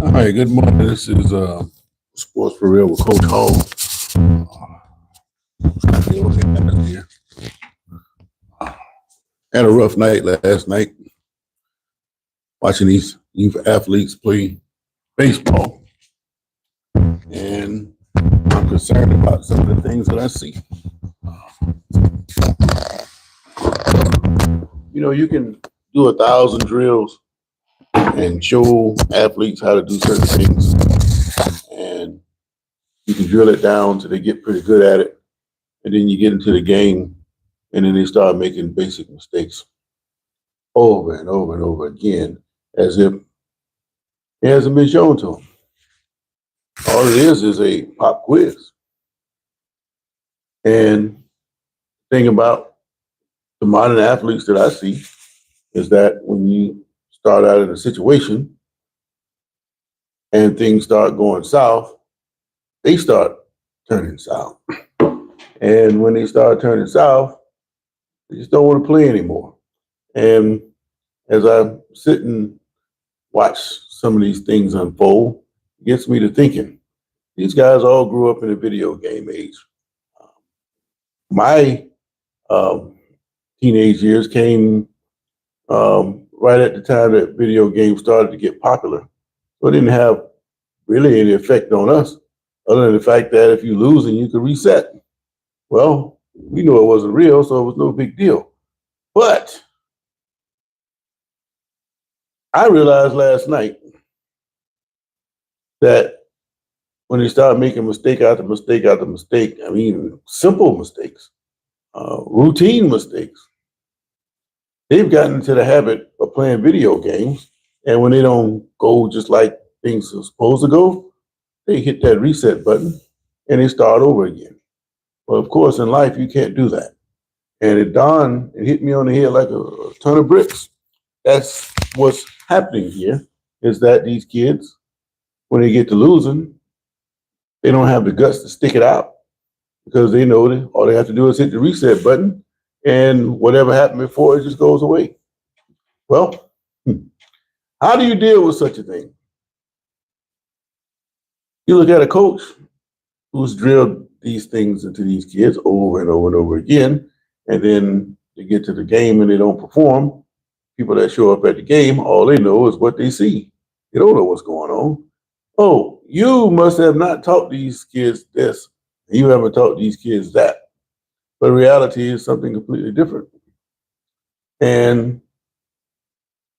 All right, good morning. This is Sports for Real with Coach Hall. Here. Had a rough night last night watching these youth athletes play baseball, and I'm concerned about some of the things that I see. You can do 1,000 drills and show athletes how to do certain things, and you can drill it down till they get pretty good at it, and then you get into the game, and then they start making basic mistakes over and over and over again, as if it hasn't been shown to them. All it is a pop quiz. And the thing about the modern athletes that I see is that when you start out in a situation and things start going south, they start turning south. And when they start turning south, they just don't want to play anymore. And as I sit and watch some of these things unfold, it gets me to thinking, these guys all grew up in the video game age. My teenage years came right at the time that video games started to get popular. So it didn't have really any effect on us, other than the fact that if you lose and you could reset. Well, we knew it wasn't real, so it was no big deal. But I realized last night that when they started making mistake after mistake after mistake, I mean, simple mistakes, routine mistakes, they've gotten into the habit of playing video games. And when they don't go just like things are supposed to go, they hit that reset button and they start over again. Well, of course, in life, you can't do that. And it hit me on the head like a ton of bricks. That's what's happening here, is that these kids, when they get to losing, they don't have the guts to stick it out, because they know that all they have to do is hit the reset button and whatever happened before, it just goes away. Well, how do you deal with such a thing? You look at a coach who's drilled these things into these kids over and over and over again, and then they get to the game and they don't perform. People that show up at the game, all they know is what they see. They don't know what's going on. Oh, you must have not taught these kids this. You haven't taught these kids that. But reality is something completely different. And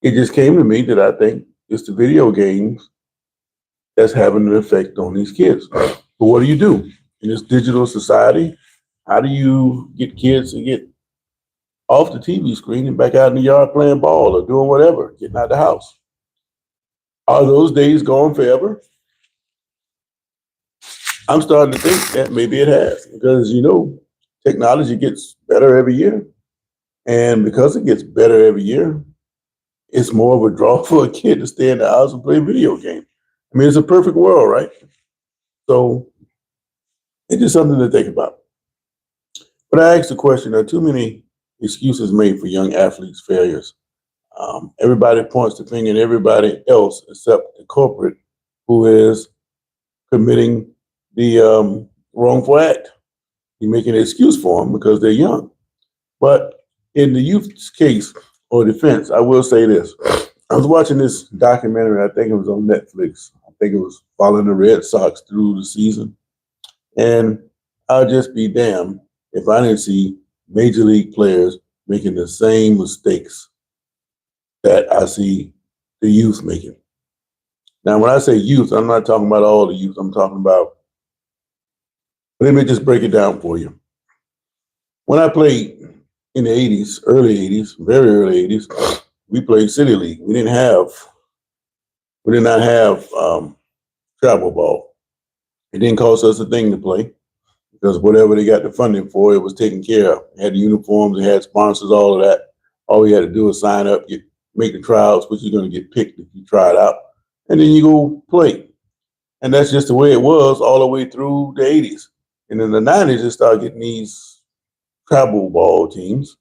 it just came to me that I think it's the video games that's having an effect on these kids. But what do you do in this digital society? How do you get kids to get off the TV screen and back out in the yard playing ball or doing whatever, getting out of the house? Are those days gone forever? I'm starting to think that maybe it has, because, technology gets better every year. And because it gets better every year, it's more of a draw for a kid to stay in the house and play video games. I mean, it's a perfect world, right? So it's just something to think about. But I asked the question, are too many excuses made for young athletes' failures? Everybody points the finger at everybody else except the culprit, who is committing the wrongful act. You're making an excuse for them because they're young. But in the youth's case or defense, I will say this. I was watching this documentary, I think it was on Netflix. I think it was following the Red Sox through the season. And I'll just be damned if I didn't see major league players making the same mistakes that I see the youth making. Now, when I say youth, I'm not talking about all the youth. I'm talking about, let me just break it down for you. When I played in the 80s, early 80s, very early 80s, we played City League. We did not have travel ball. It didn't cost us a thing to play, because whatever they got the funding for, it was taken care of. It had the uniforms, it had sponsors, all of that. All we had to do was sign up, make the tryouts, which you're going to get picked if you try it out, and then you go play. And that's just the way it was all the way through the 80s. And in the 90s, they started getting these travel ball teams.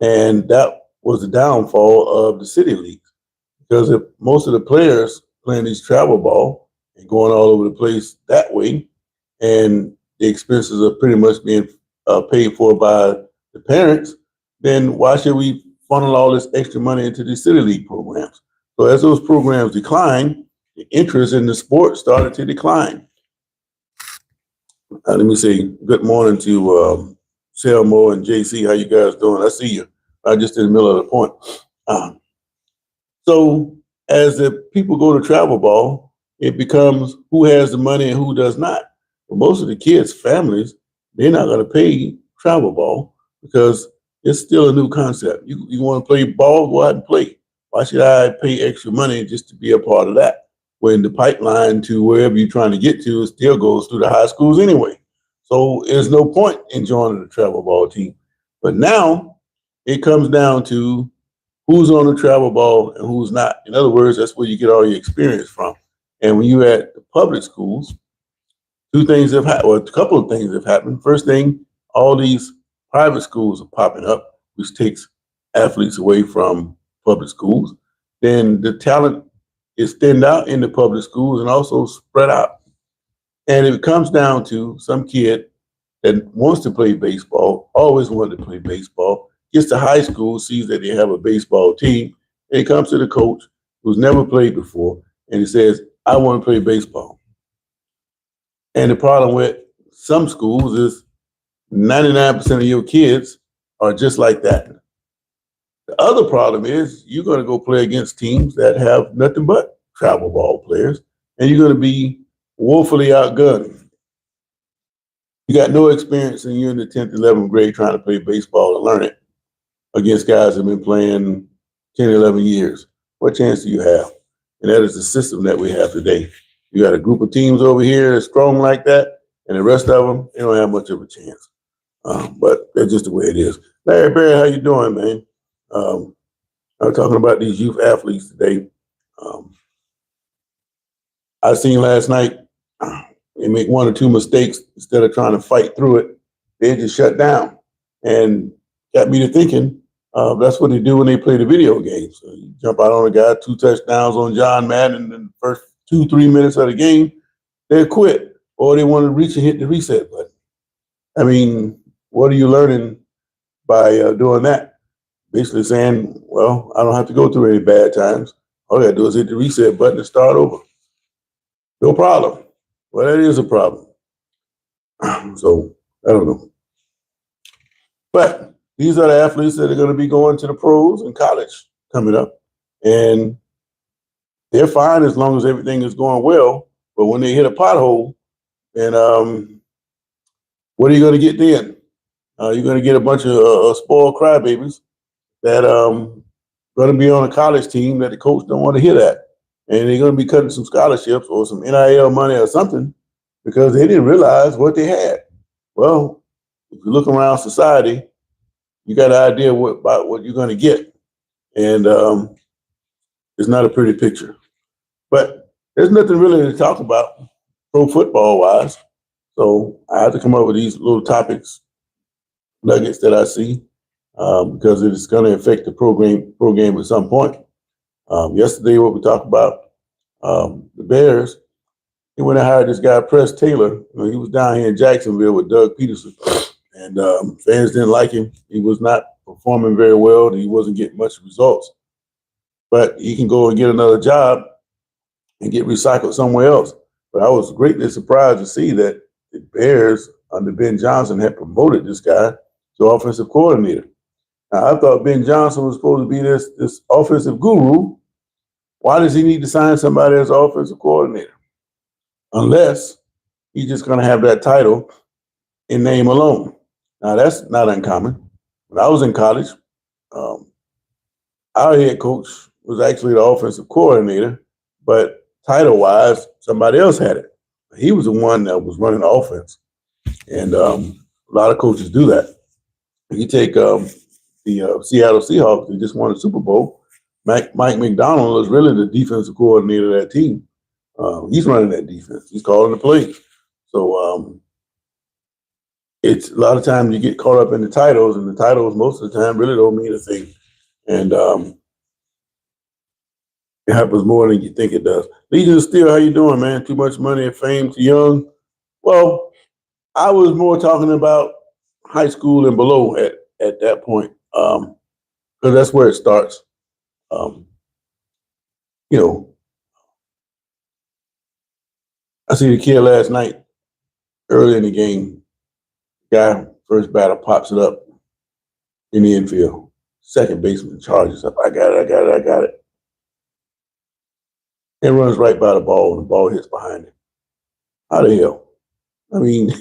And that was the downfall of the City League, because if most of the players playing these travel ball and going all over the place that way, and the expenses are pretty much being paid for by the parents, then why should we funnel all this extra money into the city league programs? So as those programs decline, the interest in the sport started to decline. Let me say good morning to Selmo and JC. How you guys doing? I see you. I just in the middle of the point. So as the people go to travel ball, it becomes who has the money and who does not. But most of the kids' families, they're not going to pay travel ball because it's still a new concept. You want to play ball, go out and play. Why should I pay extra money just to be a part of that? When the pipeline to wherever you're trying to get to still goes through the high schools anyway. So there's no point in joining the travel ball team. But now it comes down to who's on the travel ball and who's not. In other words, that's where you get all your experience from. And when you're at the public schools, two things have happened, or a couple of things have happened. First thing, all these private schools are popping up, which takes athletes away from public schools. Then the talent is thinned out in the public schools and also spread out. And it comes down to some kid that wants to play baseball, always wanted to play baseball, gets to high school, sees that they have a baseball team, and he comes to the coach who's never played before, and he says, I want to play baseball. And the problem with some schools is 99% of your kids are just like that. The other problem is you're going to go play against teams that have nothing but travel ball players, and you're going to be woefully outgunned. You got no experience and you're in the 10th, 11th grade trying to play baseball and learn it against guys that have been playing 10, 11 years. What chance do you have? And that is the system that we have today. You got a group of teams over here that's strong like that, and the rest of them, they don't have much of a chance. But that's just the way it is. Larry Barry, how you doing, man? I'm talking about these youth athletes today. I seen last night, they make one or two mistakes instead of trying to fight through it. They just shut down and got me to thinking that's what they do when they play the video game. So you jump out on a guy, 2 touchdowns on John Madden in the first 2-3 minutes of the game, they quit or they want to reach and hit the reset button. I mean, what are you learning by doing that? Basically saying, well, I don't have to go through any bad times. All I got to do is hit the reset button and start over. No problem. Well, that is a problem. So I don't know. But these are the athletes that are going to be going to the pros and college coming up. And they're fine as long as everything is going well. But when they hit a pothole, and what are you going to get then? You're going to get a bunch of spoiled crybabies that going to be on a college team that the coach don't want to hit at. And they're going to be cutting some scholarships or some NIL money or something because they didn't realize what they had. Well, if you look around society, you got an idea about what you're going to get. And it's not a pretty picture. But there's nothing really to talk about pro football wise. So I have to come up with these little topics, nuggets that I see, because it's going to affect the program at some point. Yesterday, what we talked about, the Bears, he went and hired this guy, Press Taylor. He was down here in Jacksonville with Doug Peterson, and fans didn't like him. He was not performing very well. He wasn't getting much results. But he can go and get another job and get recycled somewhere else. But I was greatly surprised to see that the Bears under Ben Johnson had promoted this guy to offensive coordinator. Now, I thought Ben Johnson was supposed to be this offensive guru. Why does he need to sign somebody as offensive coordinator? Unless he's just going to have that title in name alone. Now, that's not uncommon. When I was in college, our head coach was actually the offensive coordinator, but title-wise, somebody else had it. He was the one that was running the offense. And a lot of coaches do that. You take the Seattle Seahawks, they just won a Super Bowl. Mike McDonald is really the defensive coordinator of that team. He's running that defense. He's calling the plays. So it's a lot of times you get caught up in the titles, and the titles most of the time really don't mean a thing. And It happens more than you think it does. Legion of Steel, how you doing, man? Too much money and fame too young? Well, I was more talking about high school and below at that point, because that's where it starts. Um, you know, I see the kid last night early in the game. Guy first batter pops it up in the infield. Second baseman charges up. I got it. I got it. I got it. And runs right by the ball, and the ball hits behind him. How the hell? I mean,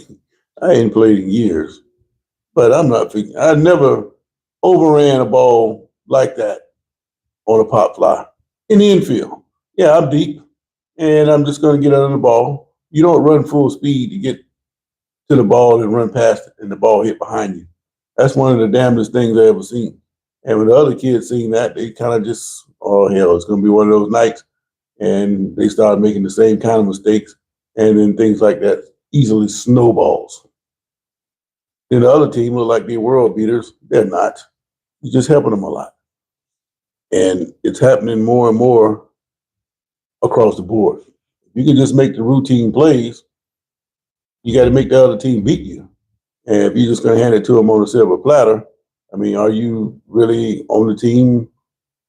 I ain't played in years, but I'm not. I never overran a ball like that on a pop fly in the infield. Yeah, I'm deep, and I'm just going to get under the ball. You don't run full speed to get to the ball and run past it, and the ball hit behind you. That's one of the damnedest things I ever seen. And when the other kids seen that, they kind of just, oh hell, it's going to be one of those nights, and they started making the same kind of mistakes, and then things like that easily snowballs. Then the other team look like they're world beaters. They're not. You're just helping them a lot. And it's happening more and more across the board. You can just make the routine plays. You got to make the other team beat you. And if you're just going to hand it to them on a silver platter, I mean, are you really on the team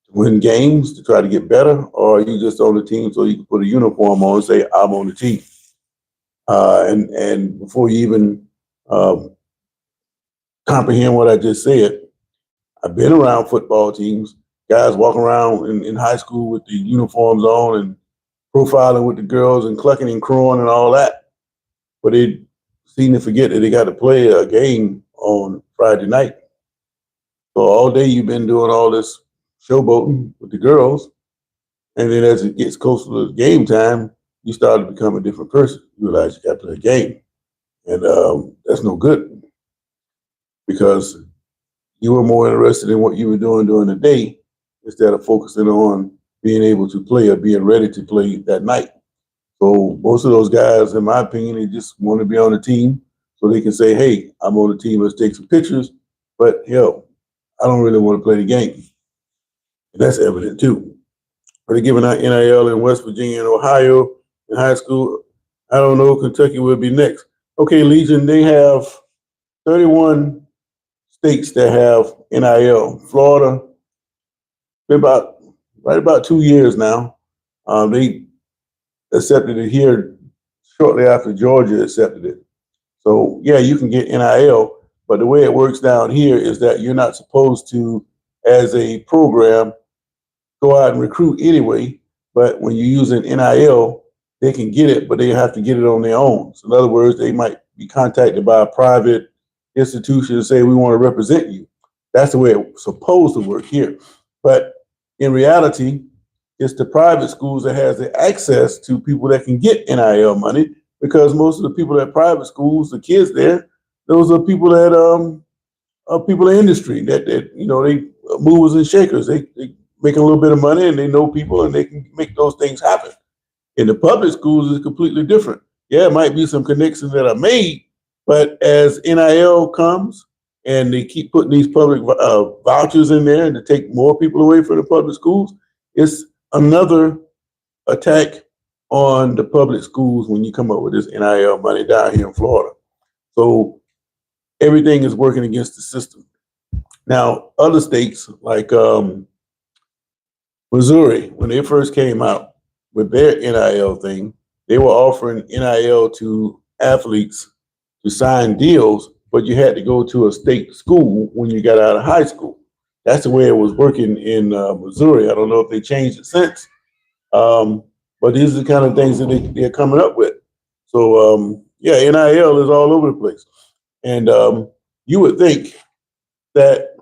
to win games, to try to get better? Or are you just on the team so you can put a uniform on and say, I'm on the team? And before you even comprehend what I just said, I've been around football teams, guys walking around in high school with the uniforms on and profiling with the girls and clucking and crowing and all that. But they seem to forget that they got to play a game on Friday night. So all day you've been doing all this showboating with the girls. And then as it gets closer to game time, you start to become a different person. You realize you got to play a game. And that's no good because you were more interested in what you were doing during the day instead of focusing on being able to play or being ready to play that night. So most of those guys, in my opinion, they just want to be on the team so they can say, hey, I'm on the team, let's take some pictures. But hell, I don't really want to play the game. And that's evident too. Are they giving out NIL in West Virginia and Ohio in high school? I don't know. Kentucky will be next. Okay, Legion, they have 31 states that have NIL. Florida, been right about 2 years now. They accepted it here shortly after Georgia accepted it. So yeah, you can get NIL, but the way it works down here is that you're not supposed to, as a program, go out and recruit anyway. But when you're using NIL, they can get it, but they have to get it on their own. So in other words, they might be contacted by a private institution and say, we want to represent you. That's the way it's supposed to work here. But in reality, it's the private schools that has the access to people that can get NIL money, because most of the people at private schools, the kids there, those are people that are people in industry that they movers and shakers. They make a little bit of money and they know people and they can make those things happen. In the public schools, it's completely different. Yeah, it might be some connections that are made, but as NIL comes and they keep putting these public vouchers in there and to take more people away from the public schools, it's another attack on the public schools when you come up with this NIL money down here in Florida. So everything is working against the system. Now, other states like Missouri, when they first came out with their NIL thing, they were offering NIL to athletes to sign deals, but you had to go to a state school when you got out of high school. That's the way it was working in Missouri. I don't know if they changed it since, but these are the kind of things that they're coming up with. So, yeah, NIL is all over the place. And you would think that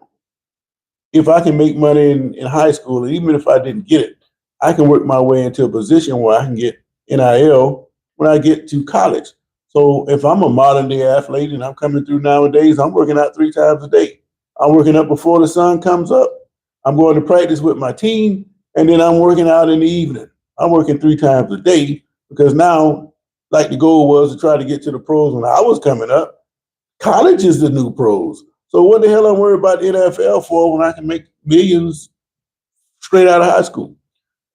if I can make money in high school, and even if I didn't get it, I can work my way into a position where I can get NIL when I get to college. So if I'm a modern day athlete and I'm coming through nowadays, I'm working out 3 times a day. I'm working up before the sun comes up. I'm going to practice with my team, and then I'm working out in the evening. I'm working 3 times a day because now, like the goal was to try to get to the pros when I was coming up, college is the new pros. So what the hell I'm worried about the NFL for when I can make millions straight out of high school?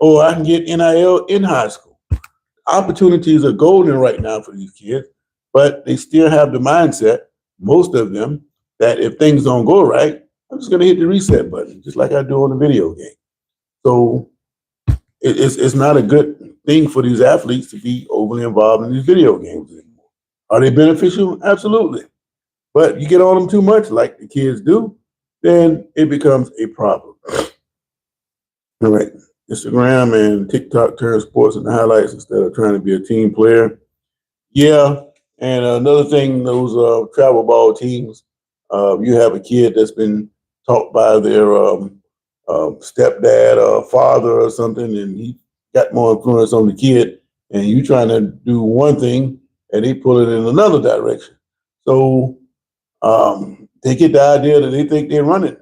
or I can get NIL in high school. Opportunities are golden right now for these kids, but they still have the mindset, most of them, that if things don't go right, I'm just going to hit the reset button, just like I do on a video game. So it's not a good thing for these athletes to be overly involved in these video games anymore. Are they beneficial? Absolutely. But you get on them too much, like the kids do, then it becomes a problem. All right. Instagram and TikTok turn sports into highlights instead of trying to be a team player. Yeah. And another thing, those travel ball teams, you have a kid that's been taught by their stepdad or father or something, and he got more influence on the kid, and you trying to do one thing, and they pull it in another direction. So they get the idea that they think they're running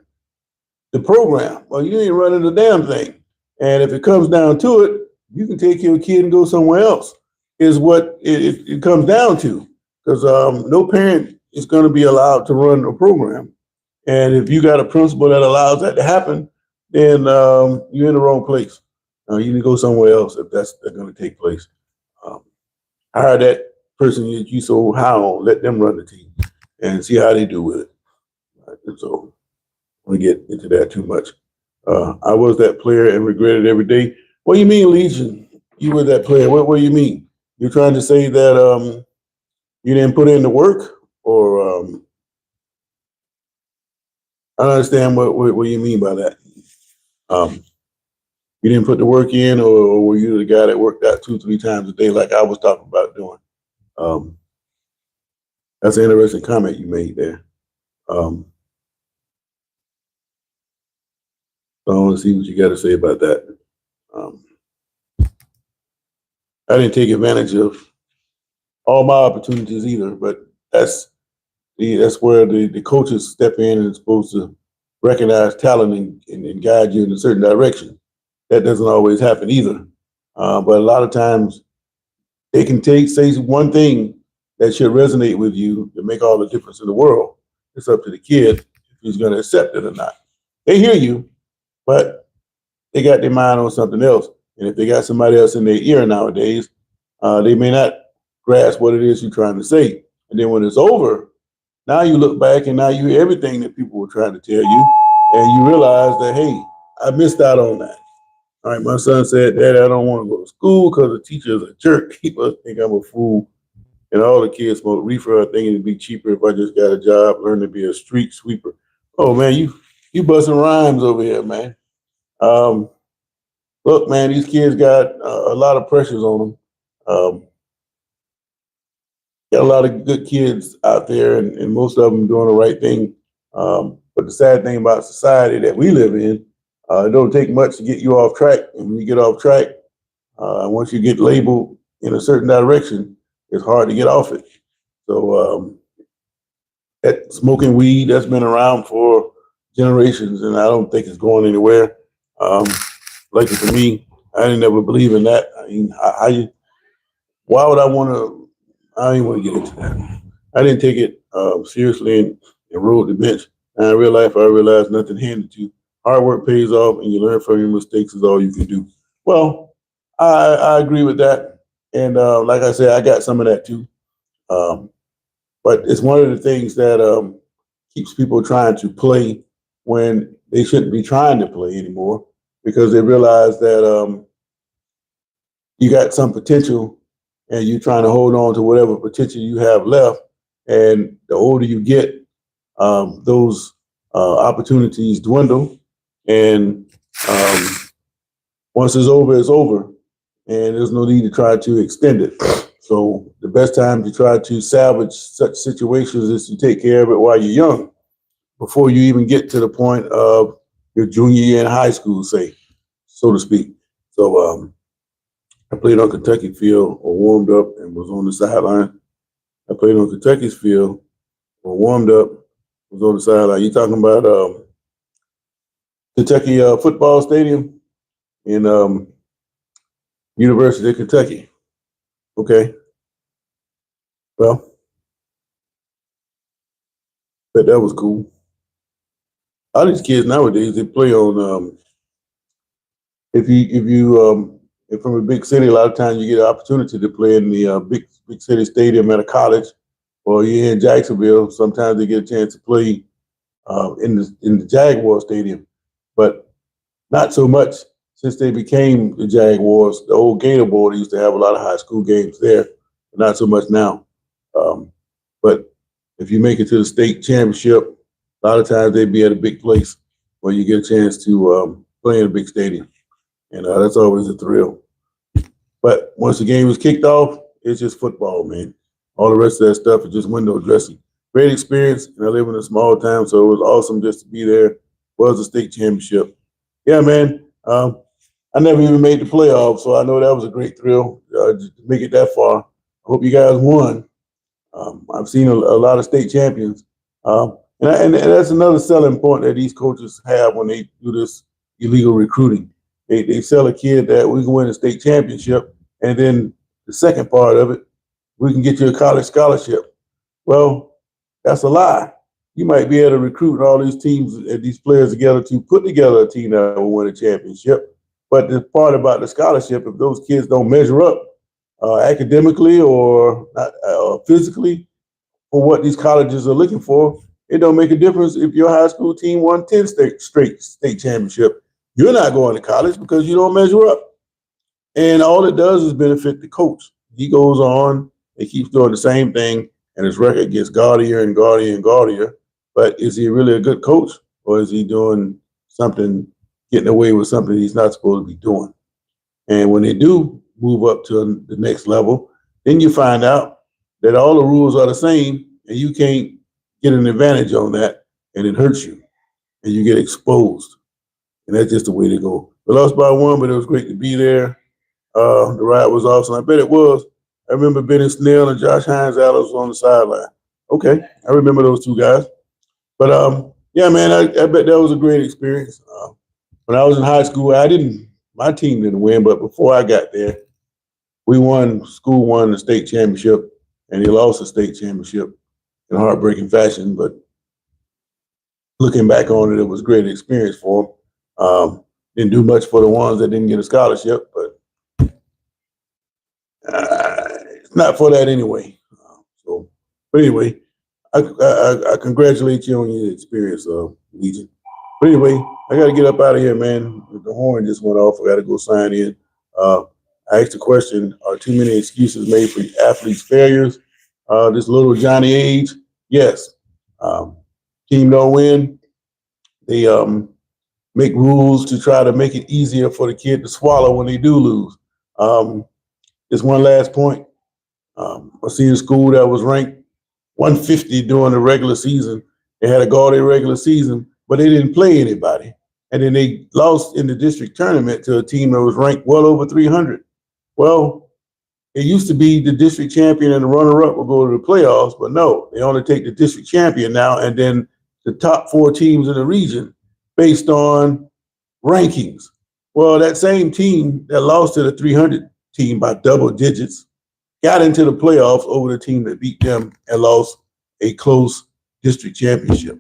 the program. Well, you ain't running the damn thing. And if it comes down to it, you can take your kid and go somewhere else, is what it comes down to. Because no parent is going to be allowed to run a program. And if you got a principal that allows that to happen, then you're in the wrong place. You need to go somewhere else if that's going to take place. Um, Hire that person that you so high on, let them run the team and see how they do with it. And so I don't get into that too much. I was that player and regret it every day. What do you mean, Legion? You were that player. What do you mean? You're trying to say that you didn't put in the work, or I don't understand what you mean by that. Um, you didn't put the work in, or were you the guy that worked out 2-3 times a day, like I was talking about doing? Um, that's an interesting comment you made there. Um, so I want to see what you got to say about that. Um, I didn't take advantage of all my opportunities either, but that's where the coaches step in and are supposed to recognize talent and guide you in a certain direction. That doesn't always happen either. But a lot of times they can say one thing that should resonate with you to make all the difference in the world. It's up to the kid if he's going to accept it or not. They hear you, but they got their mind on something else. And if they got somebody else in their ear nowadays, they may not grasp what it is you're trying to say. And then when it's over, now you look back and now you hear everything that people were trying to tell you, and you realize that, hey, I missed out on that. All right, my son said, Daddy, I don't want to go to school because the teacher is a jerk. People think I'm a fool. And all the kids smoke reefer, thinking it'd be cheaper if I just got a job, learn to be a street sweeper. Oh man, you busting rhymes over here, man. Um, Look, man, these kids got a lot of pressures on them. Got a lot of good kids out there, and most of them doing the right thing. But the sad thing about society that we live in, it don't take much to get you off track. And when you get off track, once you get labeled in a certain direction, it's hard to get off it. So that smoking weed, that's been around for generations, and I don't think it's going anywhere. Um, Lucky for me, I didn't ever believe in that. I mean, why would I want to? I didn't want to get into that. I didn't take it seriously and rode the bench. And in real life, I realized nothing handed to you. Hard work pays off, and you learn from your mistakes is all you can do. Well, I agree with that. And like I said, I got some of that too. Um, but it's one of the things that keeps people trying to play when they shouldn't be trying to play anymore, because they realize that you got some potential and you're trying to hold on to whatever potential you have left. And the older you get, those opportunities dwindle. And um, once it's over, it's over. And there's no need to try to extend it. So the best time to try to salvage such situations is to take care of it while you're young, before you even get to the point of your junior year in high school, say, so to speak. So I played on Kentucky field, or warmed up and was on the sideline. I played on Kentucky's field, or warmed up, was on the sideline. You talking about Kentucky football stadium in University of Kentucky? Okay, well, bet that was cool. All these kids nowadays, they play on if from a big city, a lot of times you get an opportunity to play in the big city stadium at a college, or you're in Jacksonville. Sometimes they get a chance to play in the Jaguar Stadium, but not so much since they became the Jaguars. The old Gator Bowl, they used to have a lot of high school games there, but not so much now. Um, but if you make it to the state championship, a lot of times they'd be at a big place where you get a chance to play in a big stadium, and that's always a thrill. But once the game is kicked off, it's just football, man. All the rest of that stuff is just window dressing. Great experience, and I live in a small town, so it was awesome just to be there. Was a state championship. Yeah, man. I never even made the playoffs, so I know that was a great thrill just to make it that far. I hope you guys won. I've seen a lot of state champions, and that's another selling point that these coaches have when they do this illegal recruiting. They sell a kid that we can win a state championship, and then the second part of it, we can get you a college scholarship. Well, that's a lie. You might be able to recruit all these teams and these players together to put together a team that will win a championship. But the part about the scholarship, if those kids don't measure up academically or not, physically for what these colleges are looking for, it don't make a difference if your high school team won 10 straight state championship. You're not going to college because you don't measure up. And all it does is benefit the coach. He goes on and keeps doing the same thing, and his record gets gaudier and gaudier and gaudier. But is he really a good coach, or is he doing something, getting away with something he's not supposed to be doing? And when they do move up to the next level, then you find out that all the rules are the same, and you can't get an advantage on that, and it hurts you, and you get exposed. And that's just the way to go. We lost by one, but it was great to be there. The ride was awesome. I bet it was. I remember Benny Snell and Josh Hines Allen on the sideline. Okay, I remember those two guys. But yeah, man, I bet that was a great experience. When I was in high school, my team didn't win, but before I got there, school won the state championship, and they lost the state championship in heartbreaking fashion. But looking back on it, it was a great experience for them. Didn't do much for the ones that didn't get a scholarship, but it's not for that anyway. But anyway, I congratulate you on your experience, Legion. But anyway, I got to get up out of here, man. The horn just went off. I got to go sign in. I asked the question: are too many excuses made for athletes' failures? This little Johnny age, yes. Team don't win. They make rules to try to make it easier for the kid to swallow when they do lose. Just one last point. I see a school that was ranked 150 during the regular season. They had a gaudy regular season, but they didn't play anybody. And then they lost in the district tournament to a team that was ranked well over 300. Well, it used to be the district champion and the runner-up will go to the playoffs, but no, they only take the district champion now and then the top 4 teams in the region based on rankings. Well, that same team that lost to the 300 team by double digits got into the playoffs over the team that beat them and lost a close district championship.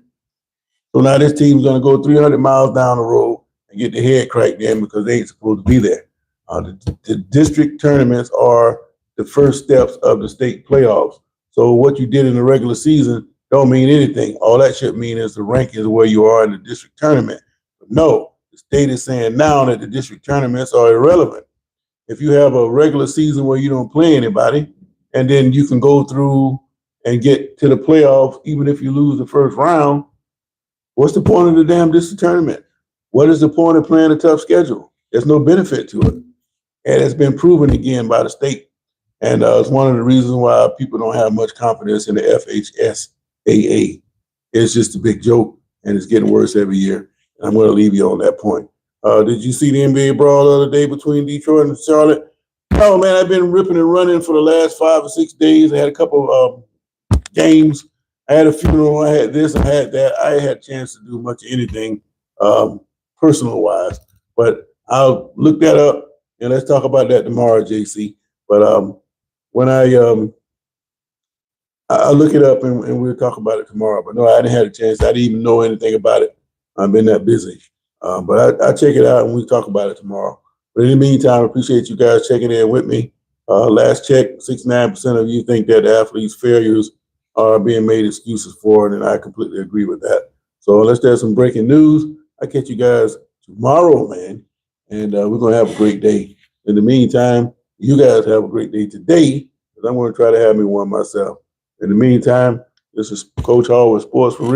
So now this team's going to go 300 miles down the road and get their head cracked in because they ain't supposed to be there. The district tournaments are the first steps of the state playoffs. So what you did in the regular season don't mean anything. All that should mean is the rankings where you are in the district tournament. But no, the state is saying now that the district tournaments are irrelevant. If you have a regular season where you don't play anybody, and then you can go through and get to the playoffs, even if you lose the first round, what's the point of the damn district tournament? What is the point of playing a tough schedule? There's no benefit to it. And it's been proven again by the state. And it's one of the reasons why people don't have much confidence in the FHSAA. It's just a big joke, and it's getting worse every year. And I'm going to leave you on that point. Did you see the NBA brawl the other day between Detroit and Charlotte? Oh, man, I've been ripping and running for the last 5 or 6 days. I had a couple of games. I had a funeral. I had this. I had that. I had a chance to do much of anything personal-wise. But I'll look that up, and let's talk about that tomorrow, JC. But when I'll look it up, and we'll talk about it tomorrow. But no, I didn't have a chance. I didn't even know anything about it. I've been that busy. But I check it out and we talk about it tomorrow. But in the meantime, I appreciate you guys checking in with me. Last check, 69% of you think that athletes' failures are being made excuses for, and I completely agree with that. So unless there's some breaking news, I catch you guys tomorrow, man, and we're gonna have a great day. In the meantime, you guys have a great day today, because I'm going to try to have me one myself. In the meantime, this is Coach Hall with Sports for Real.